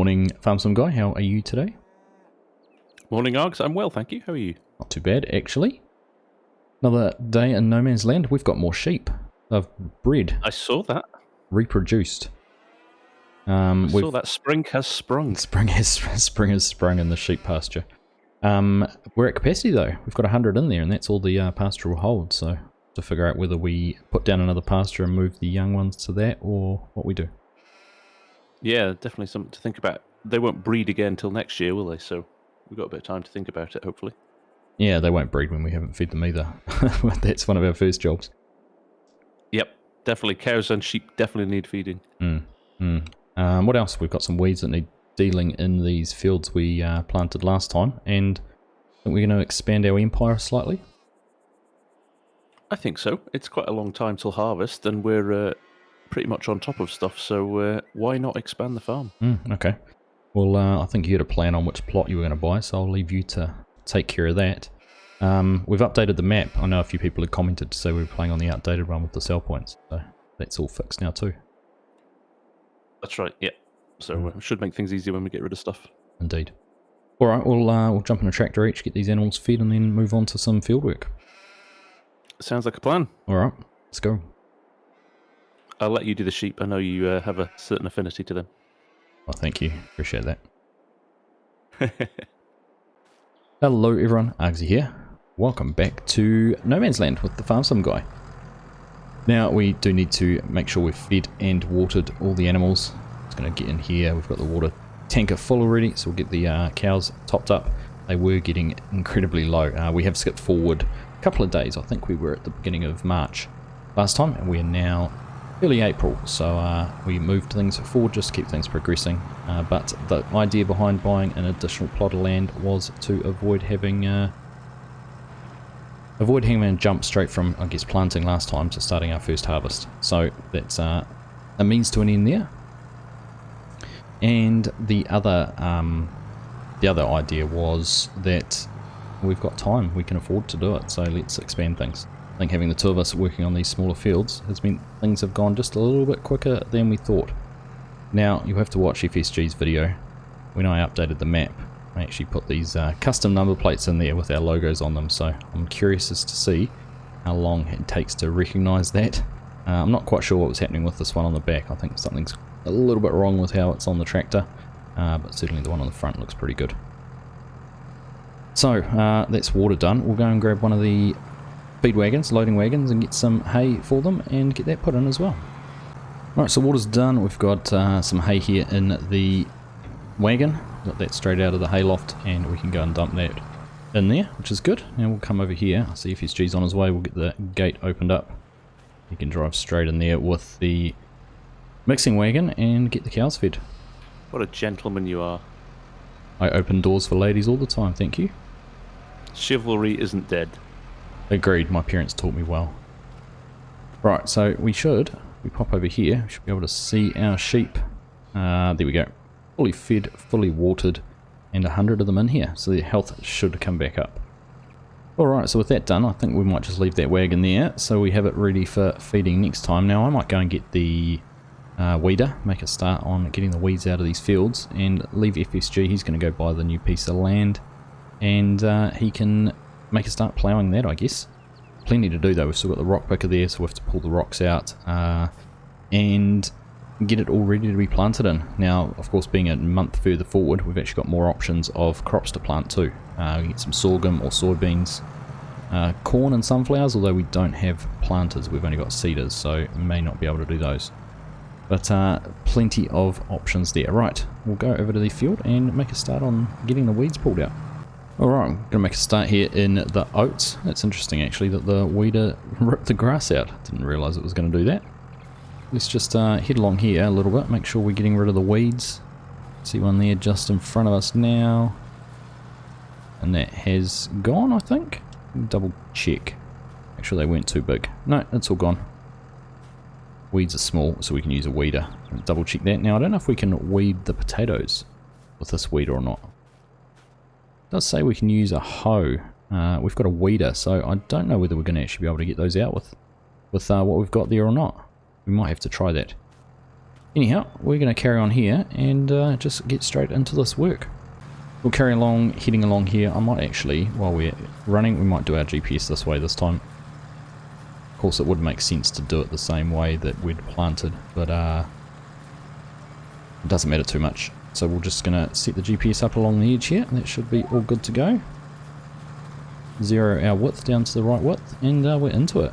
Morning, FarmSim Guy. How are you today? Morning, Args. I'm well, thank you. How are you? Not too bad, actually. Another day in no man's land. We've got more sheep. They've bred. I saw that. Reproduced. I saw that spring has sprung. Spring has sprung in the sheep pasture. We're at capacity though. We've got 100 in there, and that's all the pastoral hold. So to figure out whether we put down another pasture and move the young ones to that, or what we do. Yeah, definitely something to think about. They won't breed again until next year, will they? So we've got a bit of time to think about it, hopefully. Yeah, they won't breed when we haven't fed them either. That's one of our first jobs. Yep, definitely. Cows and sheep definitely need feeding. What else? We've got some weeds that need dealing in these fields we planted last time, and I think we're going to expand our empire slightly. I think so. It's quite a long time till harvest, and we're pretty much on top of stuff, so why not expand the farm? Okay. Well, I think you had a plan on which plot you were going to buy, so I'll leave you to take care of that. We've updated the map. I know a few people had commented to say we were playing on the outdated one with the sell points, so that's all fixed now too. That's right, yeah. So it should make things easier when we get rid of stuff. Indeed. Alright, we'll jump in a tractor each, get these animals fed, and then move on to some field work. Sounds like a plan. Alright, let's go. I'll let you do the sheep. I know you have a certain affinity to them. Well, thank you. Appreciate that. Hello everyone, Argsy here. Welcome back to No Man's Land with the FarmSim Guy. Now we do need to make sure we've fed and watered all the animals. It's going to get in here. We've got the water tanker full already, so we'll get the cows topped up. They were getting incredibly low. We have skipped forward a couple of days. I think we were at the beginning of March last time, and we're now early April, so we moved things forward just to keep things progressing, but the idea behind buying an additional plot of land was to avoid having a jump straight from, I guess, planting last time to starting our first harvest. So that's a means to an end there. And the other idea was that we've got time, we can afford to do it, so let's expand things. I think having the two of us working on these smaller fields has meant things have gone just a little bit quicker than we thought. Now, you'll have to watch FSG's video. When I updated the map, I actually put these custom number plates in there with our logos on them, so I'm curious as to see how long it takes to recognise that. I'm not quite sure what was happening with this one on the back. I think something's a little bit wrong with how it's on the tractor, but certainly the one on the front looks pretty good. So, that's water done. We'll go and grab one of the feed wagons, loading wagons, and get some hay for them and get that put in as well. Right, so water's done. We've got some hay here in the wagon. Got that straight out of the hayloft, and we can go and dump that in there, which is good. Now we'll come over here. I see FSG's on his way. We'll get the gate opened up. You can drive straight in there with the mixing wagon and get the cows fed. What a gentleman you are. I open doors for ladies all the time, thank you. Chivalry isn't dead. Agreed, my parents taught me well. Right, so we pop over here, we should be able to see our sheep. There we go. Fully fed, fully watered, and 100 of them in here, so their health should come back up. Alright, so with that done, I think we might just leave that wagon there, so we have it ready for feeding next time. Now I might go and get the weeder, make a start on getting the weeds out of these fields, and leave FSG. He's going to go buy the new piece of land, and he can make a start ploughing that, I guess. Plenty to do though. We've still got the rock picker there, so we have to pull the rocks out and get it all ready to be planted in. Now, of course, being a month further forward, we've actually got more options of crops to plant too. We can get some sorghum or soybeans, corn and sunflowers, although we don't have planters, we've only got seeders, so we may not be able to do those. But plenty of options there. Right, we'll go over to the field and make a start on getting the weeds pulled out. Alright, I'm going to make a start here in the oats. It's interesting actually that the weeder ripped the grass out. Didn't realise it was going to do that. Let's just head along here a little bit, make sure we're getting rid of the weeds. See one there just in front of us now. And that has gone, I think. Double check. Make sure they weren't too big. No, it's all gone. Weeds are small, so we can use a weeder. Double check that. Now, I don't know if we can weed the potatoes with this weeder or not. It does say we can use a hoe. We've got a weeder, so I don't know whether we're going to actually be able to get those out with what we've got there or not. We might have to try that. anyhow, we're going to carry on here and just get straight into this work. We'll carry along, heading along here. I might actually, while we're running, we might do our GPS this way this time. Of course, it would make sense to do it the same way that we'd planted, but it doesn't matter too much. So we're just going to set the GPS up along the edge here, and that should be all good to go. Zero our width down to the right width, and we're into it.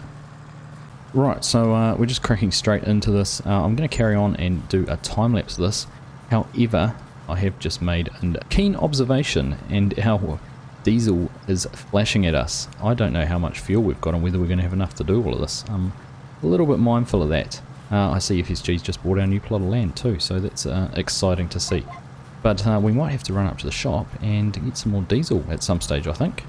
Right, so we're just cracking straight into this. I'm going to carry on and do a time-lapse of this. However, I have just made a keen observation, and our diesel is flashing at us. I don't know how much fuel we've got and whether we're going to have enough to do all of this. I'm a little bit mindful of that. I see FSG's just bought our new plot of land too, so that's exciting to see. But we might have to run up to the shop and get some more diesel at some stage, I think.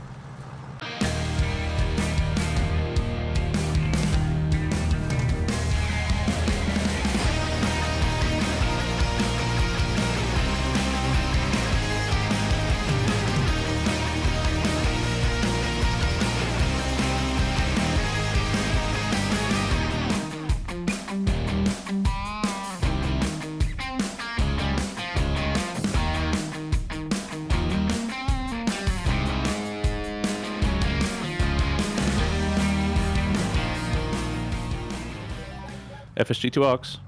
FS22 Args.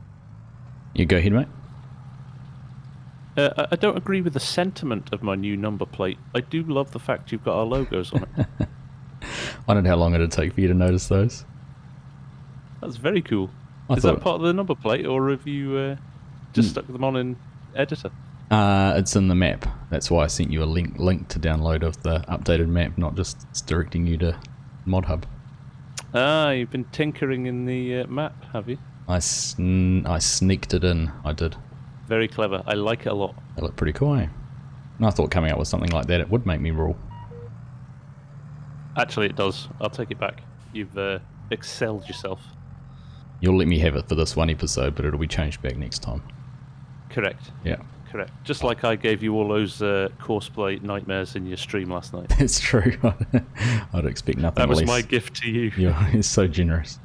You go ahead, mate. I don't agree with the sentiment of my new number plate. I do love the fact you've got our logos on it. I don't know how long it'd take for you to notice those. That's very cool. Is that part of the number plate, or have you just stuck them on in editor? It's in the map. That's why I sent you a link to download of the updated map, not just directing you to ModHub. Ah, you've been tinkering in the map, have you? I sneaked it in, I did. Very clever. I like it a lot. It looked pretty cool, eh? And I thought coming up with something like that, it would make me rule. Actually, it does. I'll take it back. You've excelled yourself. You'll let me have it for this one episode, but it'll be changed back next time. Correct. Yeah. Correct. Just like I gave you all those courseplay nightmares in your stream last night. It's true. I'd expect nothing That was less. my gift to you. You're so generous.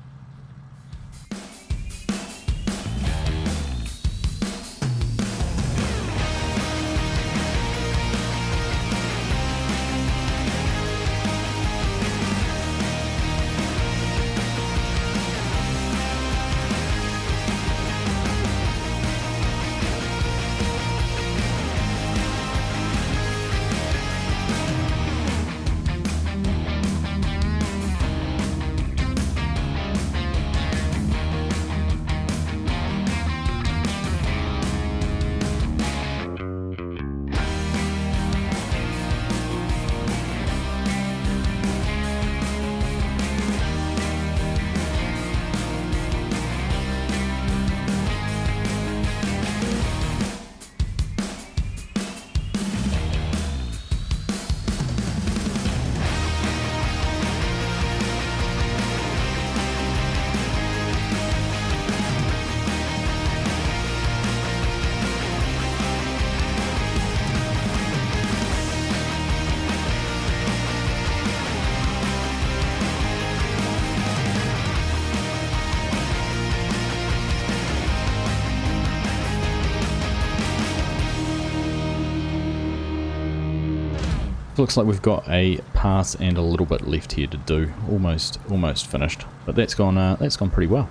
Looks like we've got a pass and a little bit left here to do. Almost finished. But that's gone pretty well.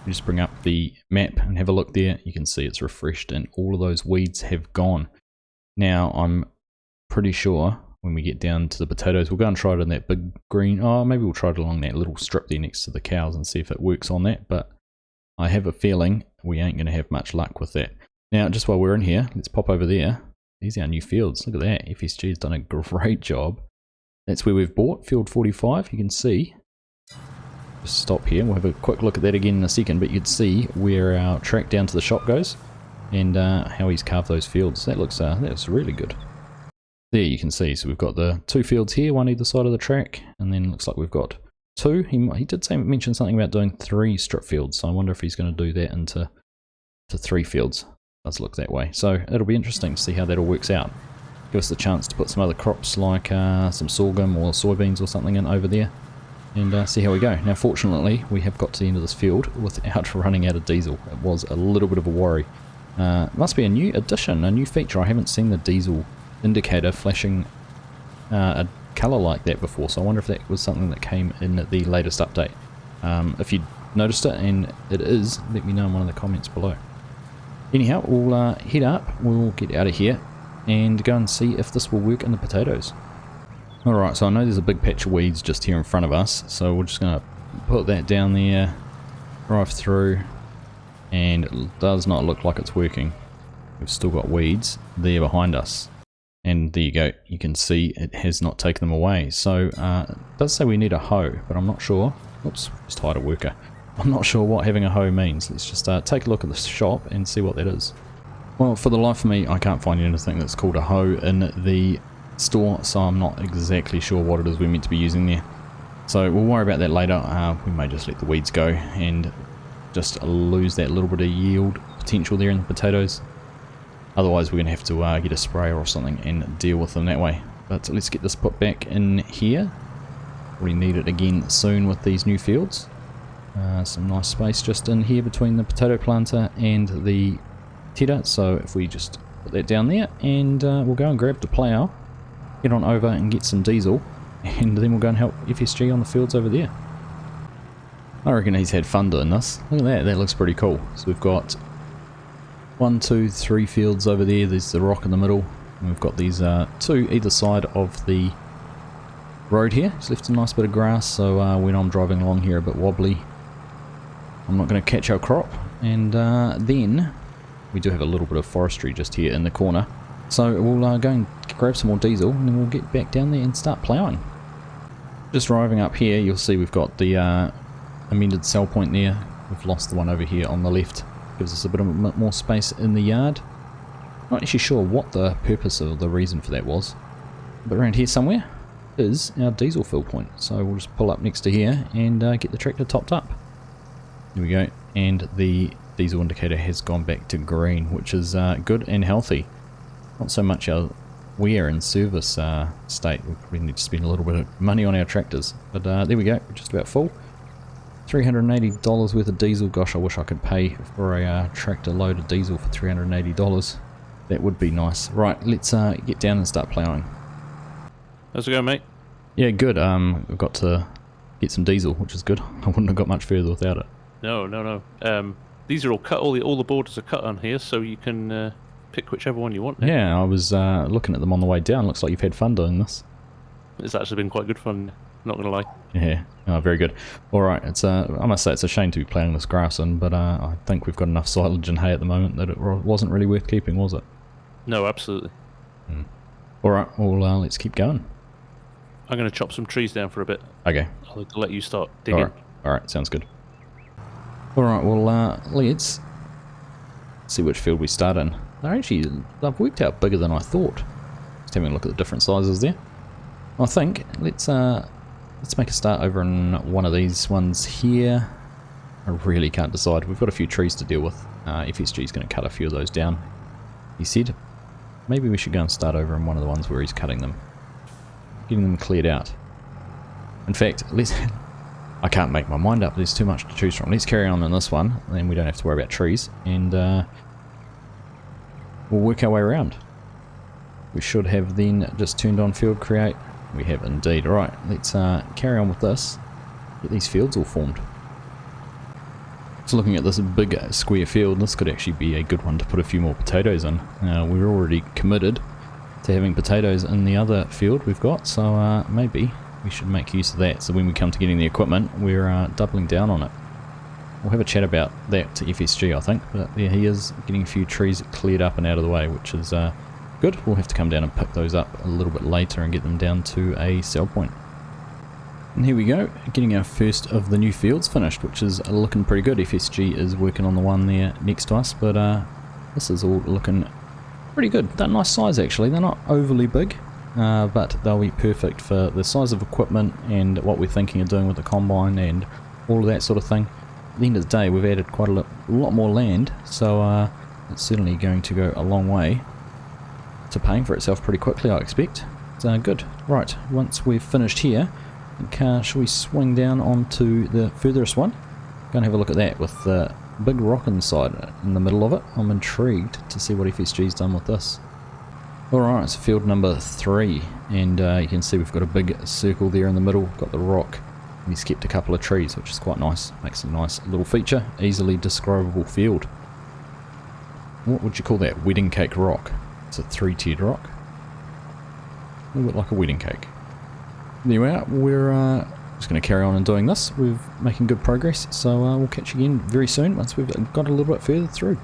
You just bring up the map and have a look there. You can see it's refreshed and all of those weeds have gone. Now I'm pretty sure when we get down to the potatoes, we'll go and try it in that big green. Oh, maybe we'll try it along that little strip there next to the cows and see if it works on that. But I have a feeling we ain't going to have much luck with that. Now, just while we're in here, let's pop over there. These are our new fields. Look at that. FSG has done a great job. That's where we've bought field 45. You can see. Just stop here. We'll have a quick look at that again in a second. But you'd see where our track down to the shop goes and how he's carved those fields. That looks really good. There you can see. So we've got the two fields here, one either side of the track, and then looks like we've got two. He did mention something about doing 3 strip fields. So I wonder if he's going to do that into 3 fields. Does look that way. So it'll be interesting to see how that all works out. Give us the chance to put some other crops like some sorghum or soybeans or something in over there. and see how we go. Now fortunately we have got to the end of this field without running out of diesel. It was a little bit of a worry. Must be a new addition, a new feature. I haven't seen the diesel indicator flashing a colour like that before, so I wonder if that was something that came in the latest update. If you noticed it, and it is, let me know in one of the comments below. Anyhow, we'll head up, we'll get out of here and go and see if this will work in the potatoes. Alright, so I know there's a big patch of weeds just here in front of us, so we're just going to put that down there, drive through, and it does not look like it's working. We've still got weeds there behind us, and there you go, you can see it has not taken them away. So it does say we need a hoe, but I'm not sure. Oops, just hired a worker. I'm not sure what having a hoe means. Let's just take a look at the shop and see what that is. Well, for the life of me, I can't find anything that's called a hoe in the store, so I'm not exactly sure what it is we're meant to be using there. So we'll worry about that later. We may just let the weeds go and just lose that little bit of yield potential there in the potatoes. Otherwise we're going to have to get a sprayer or something and deal with them that way. But let's get this put back in here. We need it again soon with these new fields. Some nice space just in here between the potato planter and the tedder, so if we just put that down there, and we'll go and grab the plough, get on over and get some diesel, and then we'll go and help FSG on the fields over there. I reckon he's had fun doing this. Look at that, that looks pretty cool. So we've got 1, 2, 3 fields over there, there's the rock in the middle, and we've got these 2 either side of the road here. It's left a nice bit of grass, so when I'm driving along here a bit wobbly, I'm not going to catch our crop. And then we do have a little bit of forestry just here in the corner, so we'll go and grab some more diesel, and then we'll get back down there and start ploughing. Just driving up here, you'll see we've got the amended cell point there. We've lost the one over here on the left. Gives us a bit more space in the yard. Not actually sure what the purpose or the reason for that was, but around here somewhere is our diesel fill point. So we'll just pull up next to here and get the tractor topped up. There we go, and the diesel indicator has gone back to green, which is good and healthy. Not so much our wear and service state. We probably need to spend a little bit of money on our tractors, but there we go, we're just about full. $380 worth of diesel. Gosh, I wish I could pay for a tractor load of diesel for $380. That would be nice. Right, let's get down and start ploughing. How's it going, mate? Yeah, good. I've got to get some diesel, which is good. I wouldn't have got much further without it. No. These are all cut. All the borders are cut on here, so you can pick whichever one you want. Yeah, I was looking at them on the way down. Looks like you've had fun doing this. It's actually been quite good fun, not gonna lie. Yeah, oh, very good. Alright, it's I must say it's a shame to be ploughing this grass in, but I think we've got enough silage and hay at the moment that it wasn't really worth keeping, was it? No, absolutely. Alright, well let's keep going. I'm going to chop some trees down for a bit. Okay. I'll let you start digging. Alright, sounds good. Alright, well let's see which field we start in. They've worked out bigger than I thought. Just having a look at the different sizes there. I think let's make a start over in one of these ones here. I really can't decide. We've got a few trees to deal with. FSG is going to cut a few of those down, he said. Maybe we should go and start over in one of the ones where he's cutting them, getting them cleared out. In fact, I can't make my mind up. There's too much to choose from. Let's carry on in this one, and then we don't have to worry about trees, and we'll work our way around. We should have then just turned on field create. We have indeed. Alright, let's carry on with this. Get these fields all formed. So looking at this big square field, this could actually be a good one to put a few more potatoes in. We're already committed to having potatoes in the other field we've got, so maybe we should make use of that. So when we come to getting the equipment, we're doubling down on it. We'll have a chat about that to FSG, I think, but there he is, getting a few trees cleared up and out of the way, which is good. We'll have to come down and pick those up a little bit later and get them down to a sell point. And here we go, getting our first of the new fields finished, which is looking pretty good. FSG is working on the one there next to us, but this is all looking pretty good. They're nice size actually. They're not overly big, but they'll be perfect for the size of equipment and what we're thinking of doing with the combine and all of that sort of thing. At the end of the day, we've added quite a lot more land, so it's certainly going to go a long way to paying for itself pretty quickly, I expect. It's good. Right, once we've finished here, Shall we swing down onto the furthest one? Go and have a look at that with the big rock inside in the middle of it. I'm intrigued to see what FSG's done with this. Alright, it's field number 3, and you can see we've got a big circle there in the middle. We've got the rock, and he's kept a couple of trees, which is quite nice. Makes a nice little feature, easily describable field. What would you call that? Wedding cake rock. It's a 3-tiered rock. A little bit like a wedding cake. There we are. We're just going to carry on and doing this. We're making good progress, so we'll catch you again very soon once we've got a little bit further through.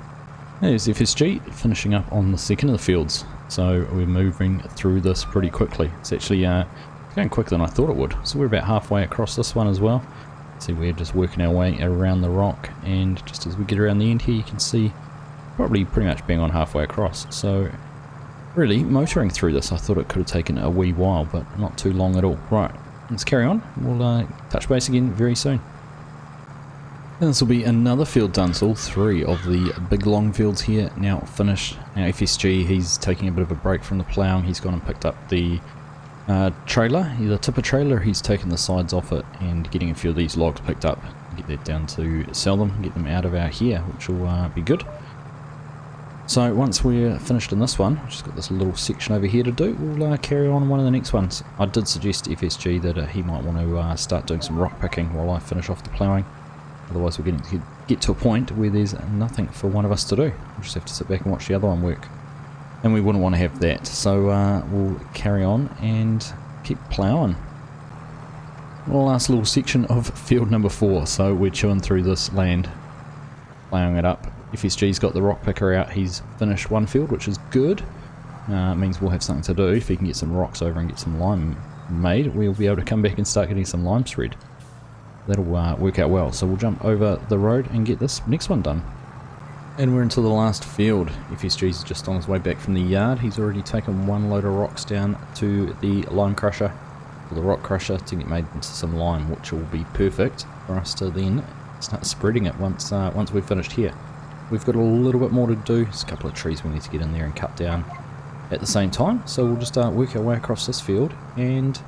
There's FSG finishing up on the second of the fields, so we're moving through this pretty quickly. It's actually going quicker than I thought it would. So we're about halfway across this one as well. See, we're just working our way around the rock, and just as we get around the end here, you can see probably pretty much being on halfway across. So really, motoring through this, I thought it could have taken a wee while, but not too long at all. Right, let's carry on. We'll touch base again very soon. And this will be another field done, so all 3 of the big long fields here now finished. Now FSG, he's taking a bit of a break from the ploughing. He's gone and picked up the trailer, the tipper trailer. He's taken the sides off it and getting a few of these logs picked up. Get that down to sell them, get them out of our here, which will be good. So once we're finished in this one, I've just got this little section over here to do, we'll carry on one of the next ones. I did suggest to FSG that he might want to start doing some rock picking while I finish off the ploughing. Otherwise we're going to get to a point where there's nothing for one of us to do. We'll just have to sit back and watch the other one work. And we wouldn't want to have that, so we'll carry on and keep ploughing. The last little section of field number 4, so we're chewing through this land, ploughing it up. FSG's got the rock picker out. He's finished one field, which is good. It means we'll have something to do. If he can get some rocks over and get some lime made, we'll be able to come back and start getting some lime spread. That'll work out well. So we'll jump over the road and get this next one done. And we're into the last field. FSG's just on his way back from the yard. He's already taken one load of rocks down to the lime crusher, or the rock crusher, to get made into some lime, which will be perfect for us to then start spreading it once we've finished here. We've got a little bit more to do. There's a couple of trees we need to get in there and cut down at the same time. So we'll just work our way across this field and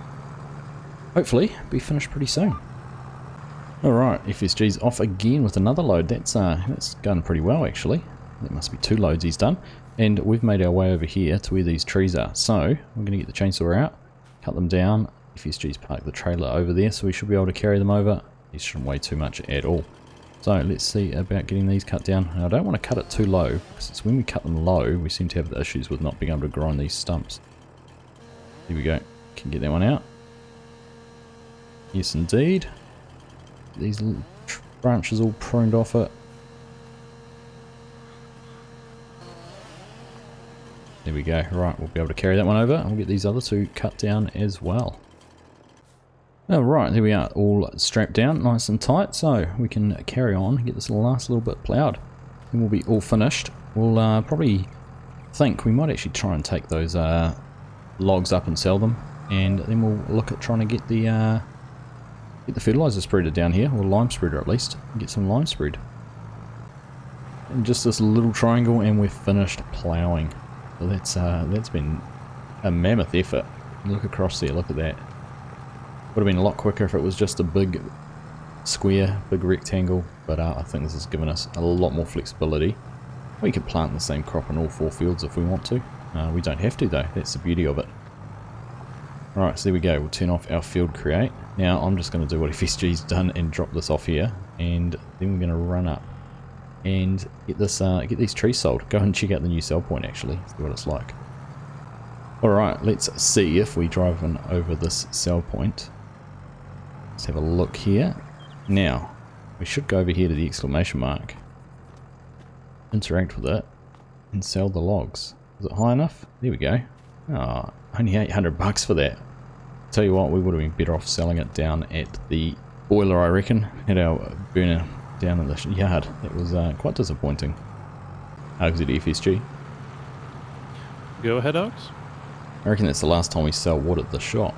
hopefully be finished pretty soon. Alright, FSG's off again with another load. That's going pretty well actually. That must be 2 loads he's done. And we've made our way over here to where these trees are. So we're going to get the chainsaw out, cut them down. FSG's parked the trailer over there, so we should be able to carry them over. These shouldn't weigh too much at all. So let's see about getting these cut down. Now, I don't want to cut it too low, because it's when we cut them low we seem to have the issues with not being able to grind these stumps. Here we go. Can get that one out. Yes indeed. These little branches all pruned off it. There we go. Right, we'll be able to carry that one over and we'll get these other 2 cut down as well. Alright, there we are, all strapped down nice and tight, so we can carry on and get this last little bit ploughed. Then we'll be all finished. We'll probably think we might actually try and take those logs up and sell them, and then we'll look at trying to get the fertilizer spreader down here, or lime spreader at least, and get some lime spread. And just this little triangle and we're finished ploughing. So that's been a mammoth effort. Look across there, look at that. Would have been a lot quicker if it was just a big square, big rectangle, but I think this has given us a lot more flexibility. We could plant the same crop in all 4 fields if we want to. We don't have to though, that's the beauty of it. Alright, so there we go, we'll turn off our field create. Now I'm just going to do what FSG's done and drop this off here, and then we're going to run up and get these trees sold. Go and check out the new sell point actually, see what it's like. Alright, let's see if we drive over this sell point. Let's have a look here. Now, we should go over here to the exclamation mark, interact with it, and sell the logs. Is it high enough? There we go. Oh, only $800 for that. Tell you what, we would have been better off selling it down at the boiler, I reckon. Had our burner down in the yard. It was quite disappointing. Argsy to FSG. Go ahead, Args. I reckon that's the last time we sell wood at the shop.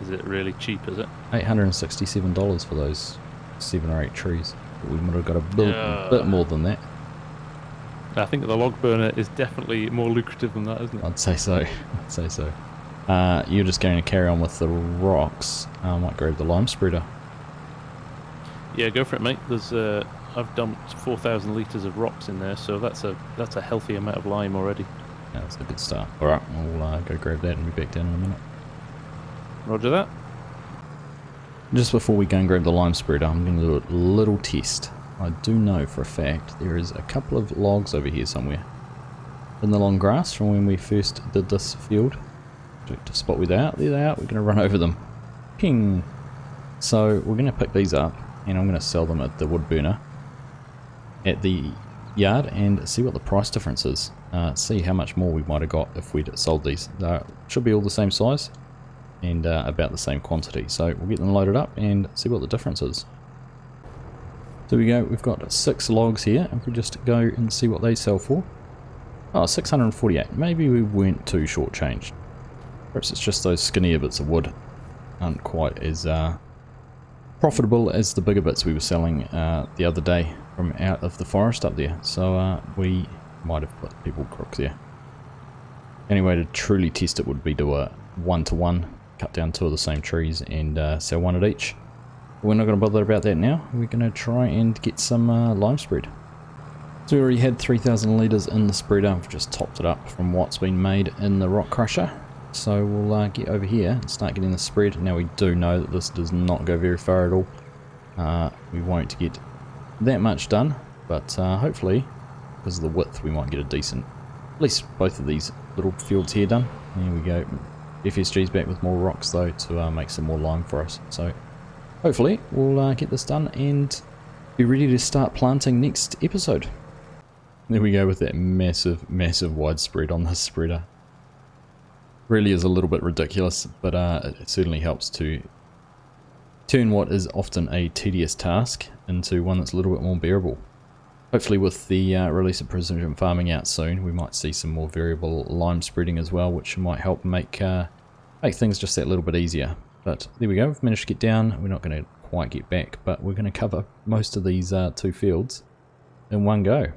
Is it really cheap, is it? $867 for those 7 or 8 trees. But we might have got a bit more than that. I think the log burner is definitely more lucrative than that, isn't it? I'd say so. I'd say so. You're just going to carry on with the rocks. I might grab the lime spreader. Yeah, go for it, mate. There's I've dumped 4,000 litres of rocks in there, so that's a healthy amount of lime already. Yeah, that's a good start. Alright, we'll go grab that and be back down in a minute. Roger that. Just before we go and grab the lime spreader, I'm going to do a little test. I do know for a fact there is a couple of logs over here somewhere in the long grass from when we first did this field. To spot where they are. There they are. We're going to run over them. Ping! So we're going to pick these up and I'm going to sell them at the wood burner at the yard and see what the price difference is. See how much more we might have got if we'd sold these. Should be all the same size and about the same quantity. So we'll get them loaded up and see what the difference is. So we go, we've got 6 logs here. If we just go and see what they sell for. Oh, 648. Maybe we weren't too shortchanged. Perhaps it's just those skinnier bits of wood aren't quite as profitable as the bigger bits we were selling the other day from out of the forest up there. So we might have put people crooks there. Any way to truly test it would be to a 1-to-1, cut down 2 of the same trees and sell 1 at each. But we're not going to bother about that now. We're going to try and get some lime spread. So we already had 3,000 litres in the spreader. We've just topped it up from what's been made in the rock crusher. So we'll get over here and start getting the spread. Now we do know that this does not go very far at all. We won't get that much done, but hopefully, because of the width, we might get a decent, at least both of these little fields here done. There we go. FSG's back with more rocks though to make some more lime for us. So hopefully we'll get this done and be ready to start planting next episode. There we go with that massive, massive widespread on this spreader. Really is a little bit ridiculous, but it certainly helps to turn what is often a tedious task into one that's a little bit more bearable. Hopefully with the release of precision farming out soon, we might see some more variable lime spreading as well, which might help make things just that little bit easier. But there we go, we've managed to get down. We're not going to quite get back, but we're going to cover most of these 2 fields in one go.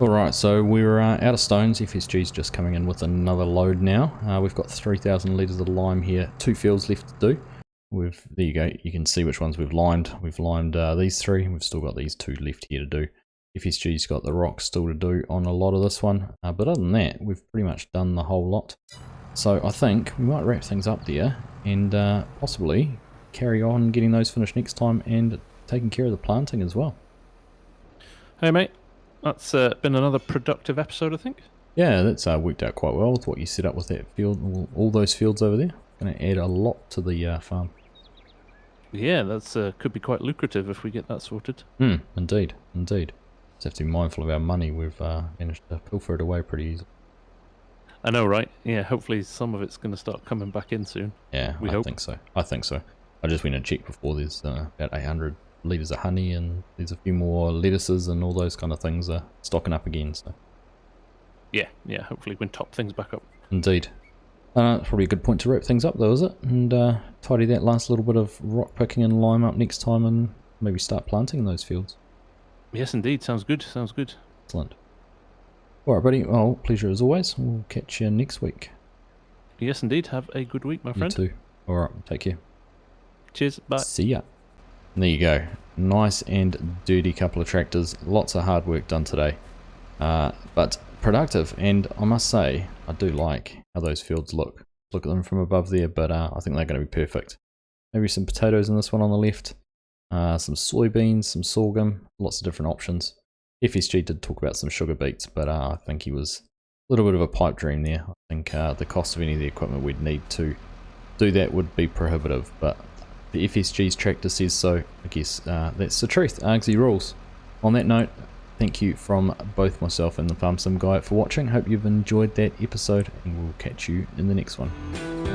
Alright, so we're out of stones. FSG's just coming in with another load now. We've got 3,000 litres of lime here, 2 fields left to do. There you go, you can see which ones we've limed. We've limed these 3, we've still got these 2 left here to do. FSG's got the rocks still to do on a lot of this one. But other than that, we've pretty much done the whole lot. So I think we might wrap things up there and possibly carry on getting those finished next time and taking care of the planting as well. Hey mate. That's been another productive episode, I think. Yeah, that's worked out quite well with what you set up with that field, all those fields over there. Going to add a lot to the farm. Yeah, that's could be quite lucrative if we get that sorted. Indeed, indeed. Just have to be mindful of our money. We've managed to pilfer it away pretty easily. I know, right? Yeah, hopefully some of it's going to start coming back in soon. Yeah, I think so. I think so. I just went and checked before. There's about 800 litres of honey, and there's a few more lettuces and all those kind of things are stocking up again. So yeah, hopefully we can top things back up. Indeed. Probably a good point to wrap things up though, is it? And tidy that last little bit of rock picking and lime up next time and maybe start planting in those fields. Yes indeed, sounds good, sounds good. Excellent. Alright buddy, well, pleasure as always. We'll catch you next week. Yes indeed, have a good week my friend. You too. Alright, take care. Cheers, bye. See ya. And there you go. Nice and dirty couple of tractors. Lots of hard work done today. But productive, and I must say, I do like how those fields look. look at them from above there, but I think they're going to be perfect. Maybe some potatoes in this one on the left, some soybeans, some sorghum, lots of different options. FSG did talk about some sugar beets, but I think he was a little bit of a pipe dream there. I think the cost of any of the equipment we'd need to do that would be prohibitive, but the FSG's tractor says so. I guess that's the truth. Argsy rules. On that note, thank you from both myself and the FarmSim Guy for watching. Hope you've enjoyed that episode, and we'll catch you in the next one.